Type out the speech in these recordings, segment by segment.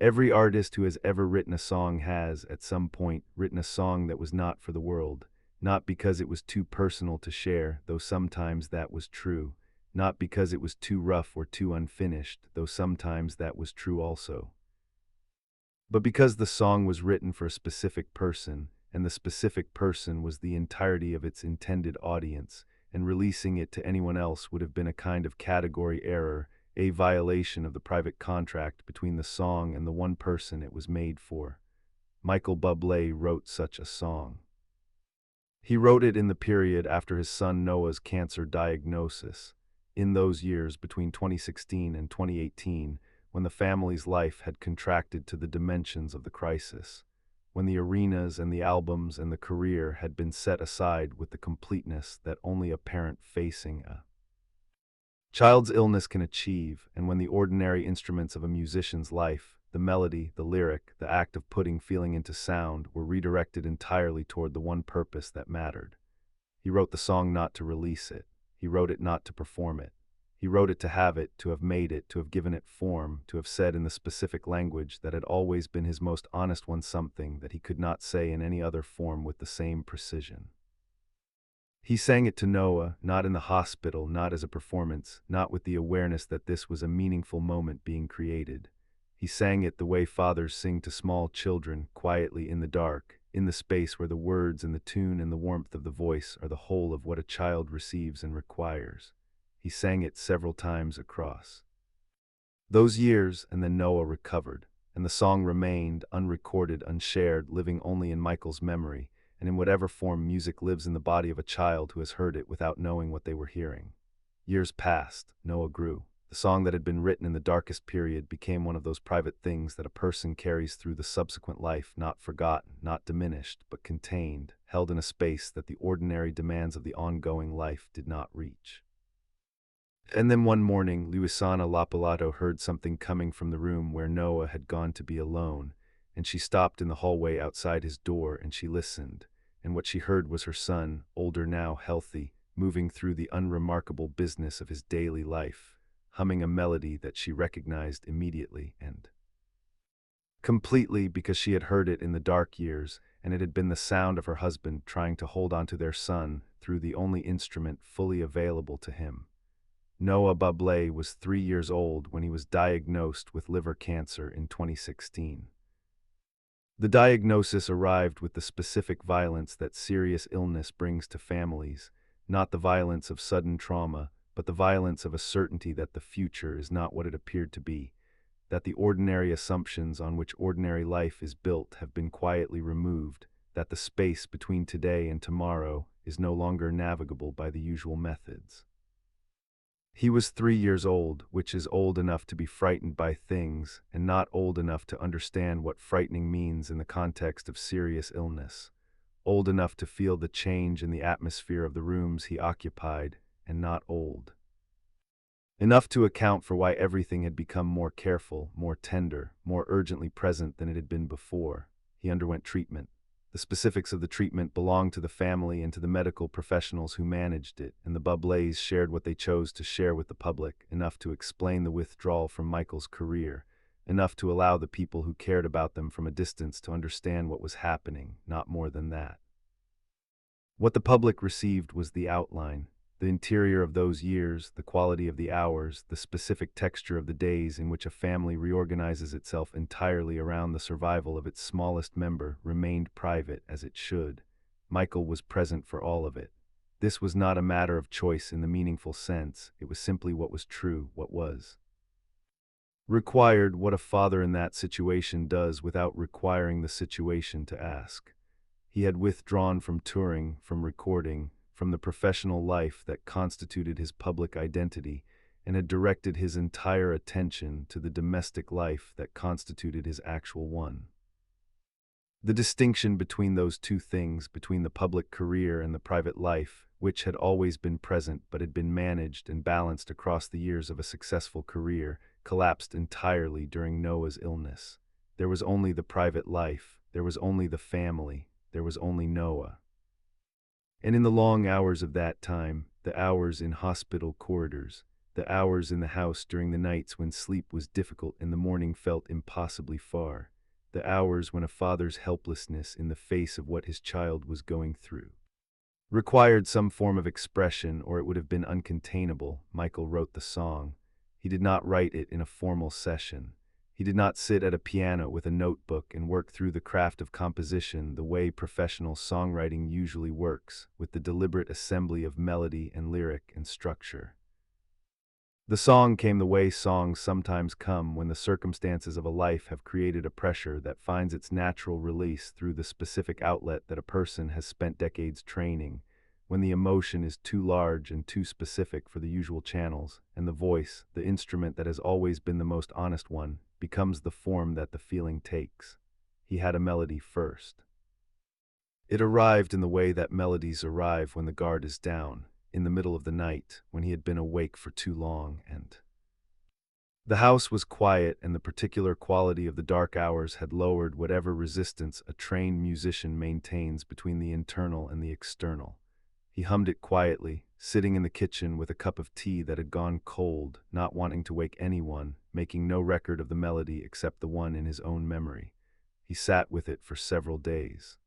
Every artist who has ever written a song has, at some point, written a song that was not for the world, not because it was too personal to share, though sometimes that was true, not because it was too rough or too unfinished, though sometimes that was true also, but because the song was written for a specific person, and the specific person was the entirety of its intended audience, and releasing it to anyone else would have been a kind of category error, a violation of the private contract between the song and the one person it was made for. Michael Bublé wrote such a song. He wrote it in the period after his son Noah's cancer diagnosis, in those years between 2016 and 2018, when the family's life had contracted to the dimensions of the crisis, when the arenas and the albums and the career had been set aside with the completeness that only a parent facing a child's illness can achieve, and when the ordinary instruments of a musician's life, the melody, the lyric, the act of putting feeling into sound, were redirected entirely toward the one purpose that mattered. He wrote the song not to release it. He wrote it not to perform it. He wrote it to have it, to have made it, to have given it form, to have said in the specific language that had always been his most honest one something that he could not say in any other form with the same precision. He sang it to Noah, not in the hospital, not as a performance, not with the awareness that this was a meaningful moment being created. He sang it the way fathers sing to small children, quietly in the dark, in the space where the words and the tune and the warmth of the voice are the whole of what a child receives and requires. He sang it several times across those years, and then Noah recovered, and the song remained, unrecorded, unshared, living only in Michael's memory, and in whatever form music lives in the body of a child who has heard it without knowing what they were hearing. Years passed, Noah grew. The song that had been written in the darkest period became one of those private things that a person carries through the subsequent life, not forgotten, not diminished, but contained, held in a space that the ordinary demands of the ongoing life did not reach. And then one morning, Luisana Lapalato heard something coming from the room where Noah had gone to be alone, and she stopped in the hallway outside his door and she listened, and what she heard was her son, older now, healthy, moving through the unremarkable business of his daily life, humming a melody that she recognized immediately and completely because she had heard it in the dark years, and it had been the sound of her husband trying to hold on to their son through the only instrument fully available to him. Noah Bublé was 3 years old when he was diagnosed with liver cancer in 2016. The diagnosis arrived with the specific violence that serious illness brings to families, not the violence of sudden trauma, but the violence of a certainty that the future is not what it appeared to be, that the ordinary assumptions on which ordinary life is built have been quietly removed, that the space between today and tomorrow is no longer navigable by the usual methods. He was 3 years old, which is old enough to be frightened by things, and not old enough to understand what frightening means in the context of serious illness. Old enough to feel the change in the atmosphere of the rooms he occupied, and not old enough to account for why everything had become more careful, more tender, more urgently present than it had been before. He underwent treatment. The specifics of the treatment belonged to the family and to the medical professionals who managed it, and the Bublés shared what they chose to share with the public, enough to explain the withdrawal from Michael's career, enough to allow the people who cared about them from a distance to understand what was happening, not more than that. What the public received was the outline, the interior of those years, the quality of the hours, the specific texture of the days in which a family reorganizes itself entirely around the survival of its smallest member remained private as it should. Michael was present for all of it. This was not a matter of choice in the meaningful sense, it was simply what was true, what was required, what a father in that situation does without requiring the situation to ask. He had withdrawn from touring, from recording, from the professional life that constituted his public identity, and had directed his entire attention to the domestic life that constituted his actual one. The distinction between those two things, between the public career and the private life, which had always been present but had been managed and balanced across the years of a successful career, collapsed entirely during Noah's illness. There was only the private life, there was only the family, there was only Noah. And in the long hours of that time, the hours in hospital corridors, the hours in the house during the nights when sleep was difficult and the morning felt impossibly far, the hours when a father's helplessness in the face of what his child was going through required some form of expression or it would have been uncontainable. Michael wrote the song. He did not write it in a formal session. He did not sit at a piano with a notebook and work through the craft of composition the way professional songwriting usually works, with the deliberate assembly of melody and lyric and structure. The song came the way songs sometimes come when the circumstances of a life have created a pressure that finds its natural release through the specific outlet that a person has spent decades training, when the emotion is too large and too specific for the usual channels, and the voice, the instrument that has always been the most honest one, becomes the form that the feeling takes. He had a melody first. It arrived in the way that melodies arrive when the guard is down, in the middle of the night, when he had been awake for too long, and the house was quiet, and the particular quality of the dark hours had lowered whatever resistance a trained musician maintains between the internal and the external. He hummed it quietly, sitting in the kitchen with a cup of tea that had gone cold, not wanting to wake anyone, making no record of the melody except the one in his own memory. He sat with it for several days.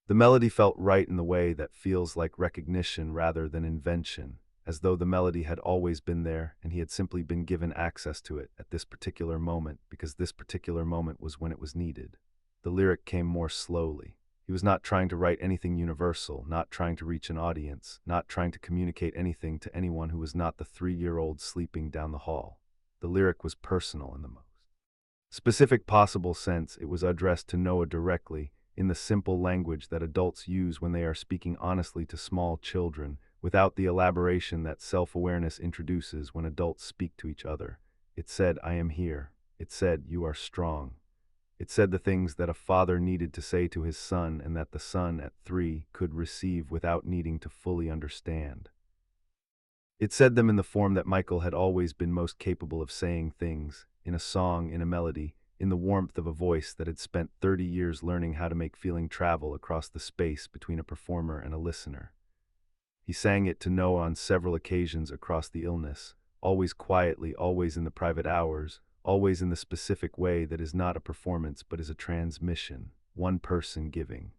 The melody felt right in the way that feels like recognition rather than invention, as though the melody had always been there and he had simply been given access to it at this particular moment because this particular moment was when it was needed. The lyric came more slowly. He was not trying to write anything universal, not trying to reach an audience, not trying to communicate anything to anyone who was not the 3-year-old sleeping down the hall. The lyric was personal in the most specific possible sense. It was addressed to Noah directly, in the simple language that adults use when they are speaking honestly to small children, without the elaboration that self-awareness introduces when adults speak to each other. It said, "I am here." It said, "You are strong." It said the things that a father needed to say to his son and that the son at 3 could receive without needing to fully understand. It said them in the form that Michael had always been most capable of saying things, in a song, in a melody, in the warmth of a voice that had spent 30 years learning how to make feeling travel across the space between a performer and a listener. He sang it to Noah on several occasions across the illness, always quietly, always in the private hours, always in the specific way that is not a performance but is a transmission, one person giving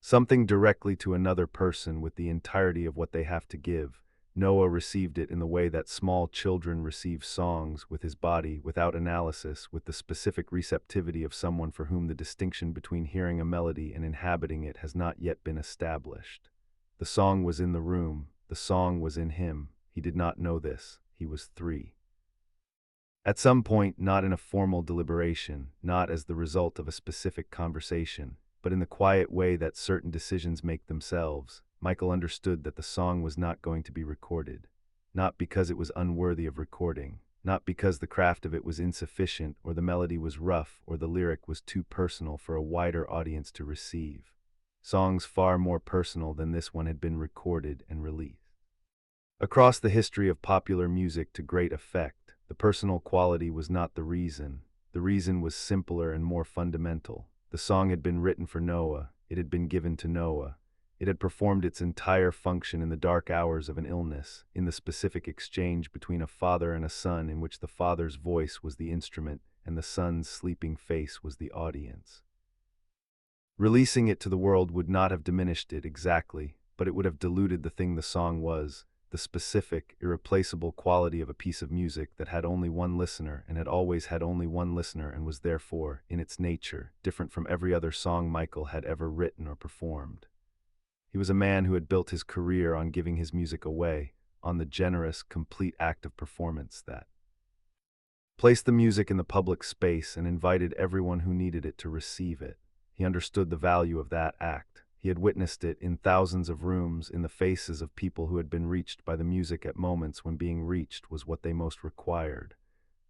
something directly to another person with the entirety of what they have to give. Noah received it in the way that small children receive songs, with his body, without analysis, with the specific receptivity of someone for whom the distinction between hearing a melody and inhabiting it has not yet been established. The song was in the room, the song was in him. He did not know this. He was 3. At some point, not in a formal deliberation, not as the result of a specific conversation, but in the quiet way that certain decisions make themselves, Michael understood that the song was not going to be recorded. Not because it was unworthy of recording, not because the craft of it was insufficient or the melody was rough or the lyric was too personal for a wider audience to receive. Songs far more personal than this one had been recorded and released. Across the history of popular music to great effect, the personal quality was not the reason. The reason was simpler and more fundamental. The song had been written for Noah. It had been given to Noah. It had performed its entire function in the dark hours of an illness, in the specific exchange between a father and a son in which the father's voice was the instrument and the son's sleeping face was the audience. Releasing it to the world would not have diminished it exactly, but it would have diluted the thing the song was, the specific, irreplaceable quality of a piece of music that had only one listener and had always had only one listener and was therefore, in its nature, different from every other song Michael had ever written or performed. He was a man who had built his career on giving his music away, on the generous, complete act of performance that placed the music in the public space and invited everyone who needed it to receive it. He understood the value of that act. He had witnessed it in thousands of rooms, in the faces of people who had been reached by the music at moments when being reached was what they most required.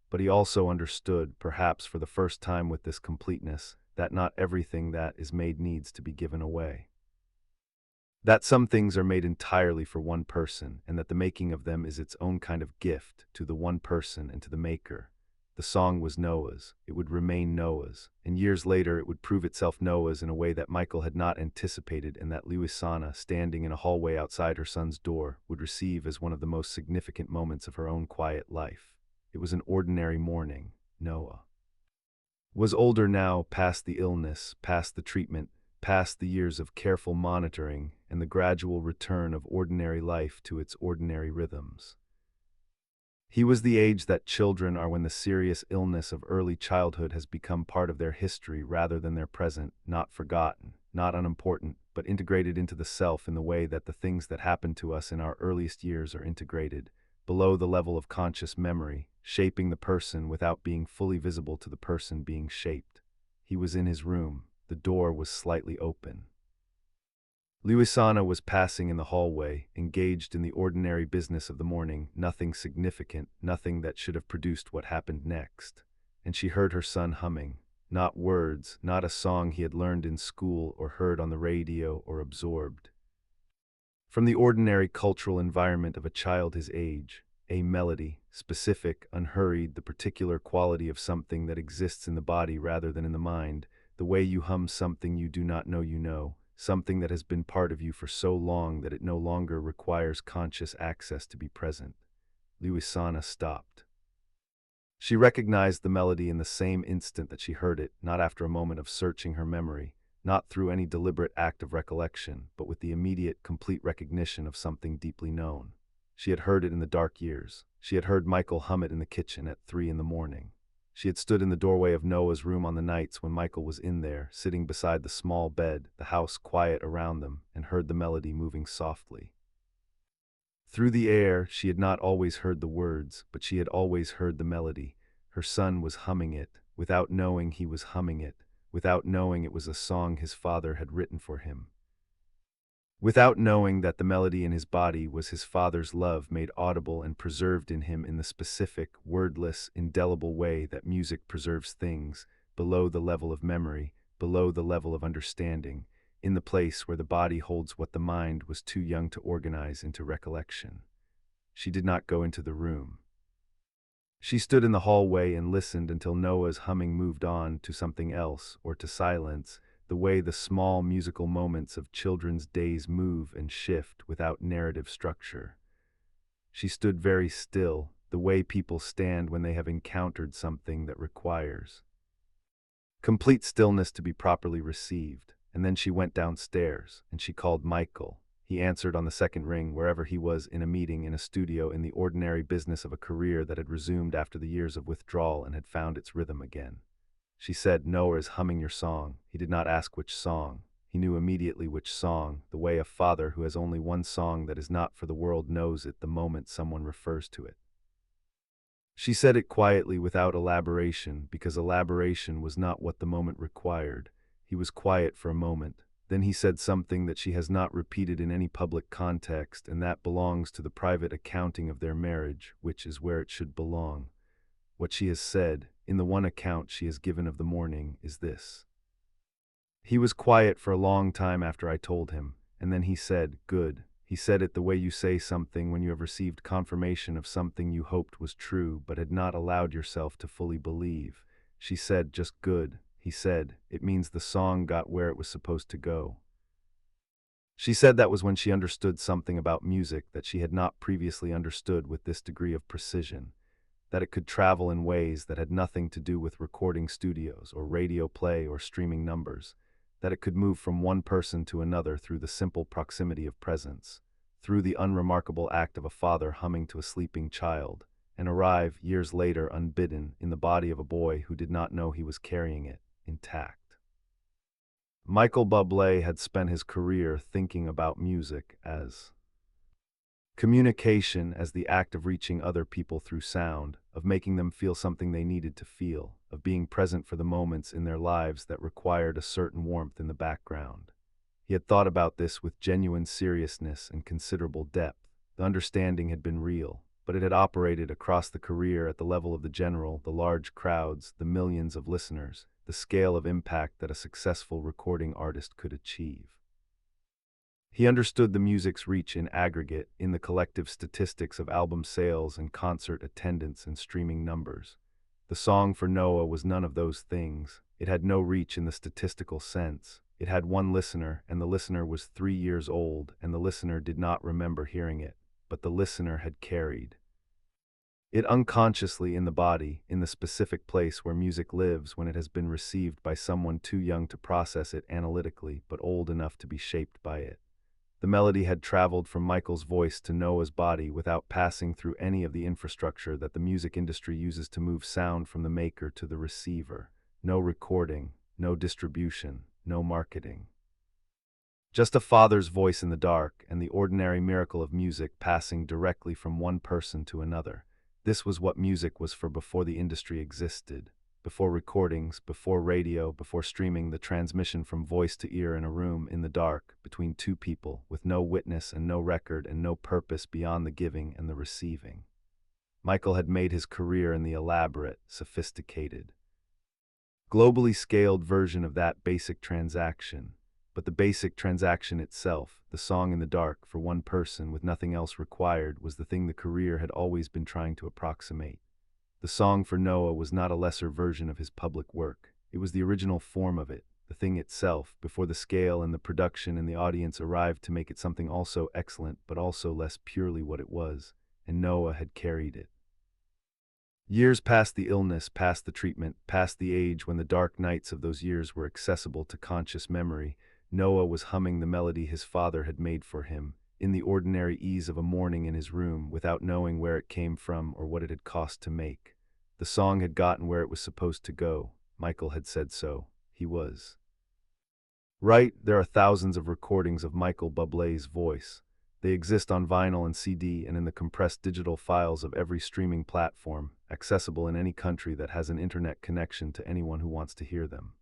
But he also understood, perhaps for the first time with this completeness, that not everything that is made needs to be given away. That some things are made entirely for one person, and that the making of them is its own kind of gift to the one person and to the maker. The song was Noah's. It would remain Noah's. And years later, it would prove itself Noah's in a way that Michael had not anticipated, and that Luisana, standing in a hallway outside her son's door, would receive as one of the most significant moments of her own quiet life. It was an ordinary morning. Noah was older now, past the illness, past the treatment, past the years of careful monitoring, and the gradual return of ordinary life to its ordinary rhythms. He was the age that children are when the serious illness of early childhood has become part of their history rather than their present, not forgotten, not unimportant, but integrated into the self in the way that the things that happen to us in our earliest years are integrated, below the level of conscious memory, shaping the person without being fully visible to the person being shaped. He was in his room. The door was slightly open. Luisana was passing in the hallway, engaged in the ordinary business of the morning, nothing significant, nothing that should have produced what happened next. And she heard her son humming. Not words, not a song he had learned in school or heard on the radio or absorbed. From the ordinary cultural environment of a child his age, a melody, specific, unhurried, the particular quality of something that exists in the body rather than in the mind, the way you hum something you do not know you know, something that has been part of you for so long that it no longer requires conscious access to be present. Luisana stopped. She recognized the melody in the same instant that she heard it, not after a moment of searching her memory, not through any deliberate act of recollection, but with the immediate, complete recognition of something deeply known. She had heard it in the dark years. She had heard Michael hum it in the kitchen at 3 in the morning. She had stood in the doorway of Noah's room on the nights when Michael was in there, sitting beside the small bed, the house quiet around them, and heard the melody moving softly. Through the air, she had not always heard the words, but she had always heard the melody. Her son was humming it, without knowing he was humming it, without knowing it was a song his father had written for him. Without knowing that the melody in his body was his father's love made audible and preserved in him in the specific, wordless, indelible way that music preserves things, below the level of memory, below the level of understanding, in the place where the body holds what the mind was too young to organize into recollection. She did not go into the room. She stood in the hallway and listened until Noah's humming moved on to something else or to silence, the way the small musical moments of children's days move and shift without narrative structure. She stood very still, the way people stand when they have encountered something that requires complete stillness to be properly received, and then she went downstairs, and she called Michael. He answered on the second ring wherever he was, in a meeting, in a studio, in the ordinary business of a career that had resumed after the years of withdrawal and had found its rhythm again. She said, "Noah is humming your song." He did not ask which song. He knew immediately which song, the way a father who has only one song that is not for the world knows it the moment someone refers to it. She said it quietly without elaboration, because elaboration was not what the moment required. He was quiet for a moment. Then he said something that she has not repeated in any public context, and that belongs to the private accounting of their marriage, which is where it should belong. What she has said, in the one account she has given of the morning, is this: "He was quiet for a long time after I told him, and then he said, 'Good.' He said it the way you say something when you have received confirmation of something you hoped was true but had not allowed yourself to fully believe. She said, 'Just good.' He said, 'It means the song got where it was supposed to go.'" She said that was when she understood something about music that she had not previously understood with this degree of precision, that it could travel in ways that had nothing to do with recording studios or radio play or streaming numbers, that it could move from one person to another through the simple proximity of presence, through the unremarkable act of a father humming to a sleeping child, and arrive, years later unbidden, in the body of a boy who did not know he was carrying it, intact. Michael Bublé had spent his career thinking about music as communication, as the act of reaching other people through sound, of making them feel something they needed to feel, of being present for the moments in their lives that required a certain warmth in the background. He had thought about this with genuine seriousness and considerable depth. The understanding had been real, but it had operated across the career at the level of the general, the large crowds, the millions of listeners, the scale of impact that a successful recording artist could achieve. He understood the music's reach in aggregate, in the collective statistics of album sales and concert attendance and streaming numbers. The song for Noah was none of those things. It had no reach in the statistical sense. It had one listener, and the listener was 3 years old, and the listener did not remember hearing it, but the listener had carried it unconsciously in the body, in the specific place where music lives when it has been received by someone too young to process it analytically, but old enough to be shaped by it. The melody had traveled from Michael's voice to Noah's body without passing through any of the infrastructure that the music industry uses to move sound from the maker to the receiver. No recording, no distribution, no marketing. Just a father's voice in the dark and the ordinary miracle of music passing directly from one person to another. This was what music was for before the industry existed. Before recordings, before radio, before streaming, the transmission from voice to ear in a room in the dark between two people with no witness and no record and no purpose beyond the giving and the receiving. Michael had made his career in the elaborate, sophisticated, globally scaled version of that basic transaction. But the basic transaction itself, the song in the dark for one person with nothing else required, was the thing the career had always been trying to approximate. The song for Noah was not a lesser version of his public work. It was the original form of it, the thing itself, before the scale and the production and the audience arrived to make it something also excellent but also less purely what it was, and Noah had carried it. Years past the illness, past the treatment, past the age when the dark nights of those years were accessible to conscious memory, Noah was humming the melody his father had made for him, in the ordinary ease of a morning in his room, without knowing where it came from or what it had cost to make. The song had gotten where it was supposed to go. Michael had said so. He was right. There are thousands of recordings of Michael Bublé's voice. They exist on vinyl and CD and in the compressed digital files of every streaming platform, accessible in any country that has an internet connection to anyone who wants to hear them.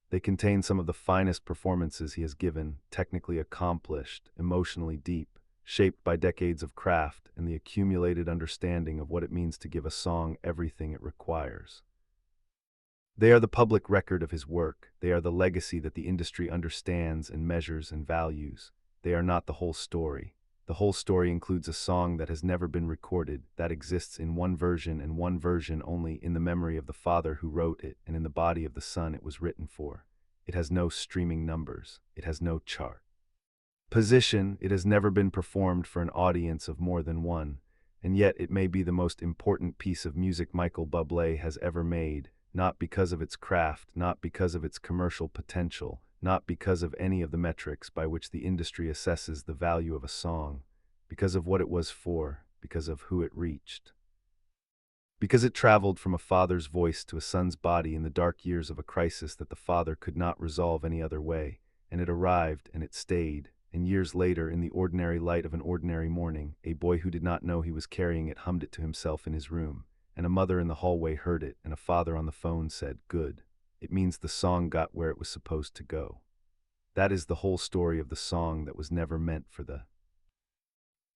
They contain some of the finest performances he has given, technically accomplished, emotionally deep, shaped by decades of craft and the accumulated understanding of what it means to give a song everything it requires. They are the public record of his work. They are the legacy that the industry understands and measures and values. They are not the whole story. The whole story includes a song that has never been recorded, that exists in one version and one version only, in the memory of the father who wrote it and in the body of the son it was written for. It has no streaming numbers. It has no chart position. It has never been performed for an audience of more than one, and yet it may be the most important piece of music Michael Bublé has ever made, not because of its craft, not because of its commercial potential, not because of any of the metrics by which the industry assesses the value of a song, because of what it was for, because of who it reached. Because it traveled from a father's voice to a son's body in the dark years of a crisis that the father could not resolve any other way, and it arrived and it stayed, and years later, in the ordinary light of an ordinary morning, a boy who did not know he was carrying it hummed it to himself in his room, and a mother in the hallway heard it, and a father on the phone said, "Good. It means the song got where it was supposed to go." That is the whole story of the song that was never meant for the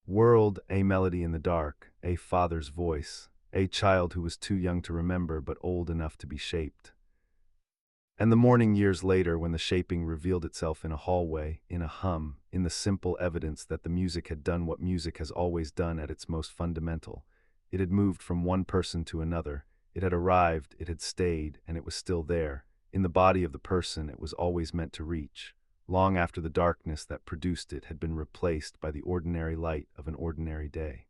world. A melody in the dark, a father's voice, a child who was too young to remember but old enough to be shaped. And the morning years later, when the shaping revealed itself in a hallway, in a hum, in the simple evidence that the music had done what music has always done at its most fundamental. It had moved from one person to another. It had arrived, it had stayed, and it was still there, in the body of the person it was always meant to reach, long after the darkness that produced it had been replaced by the ordinary light of an ordinary day.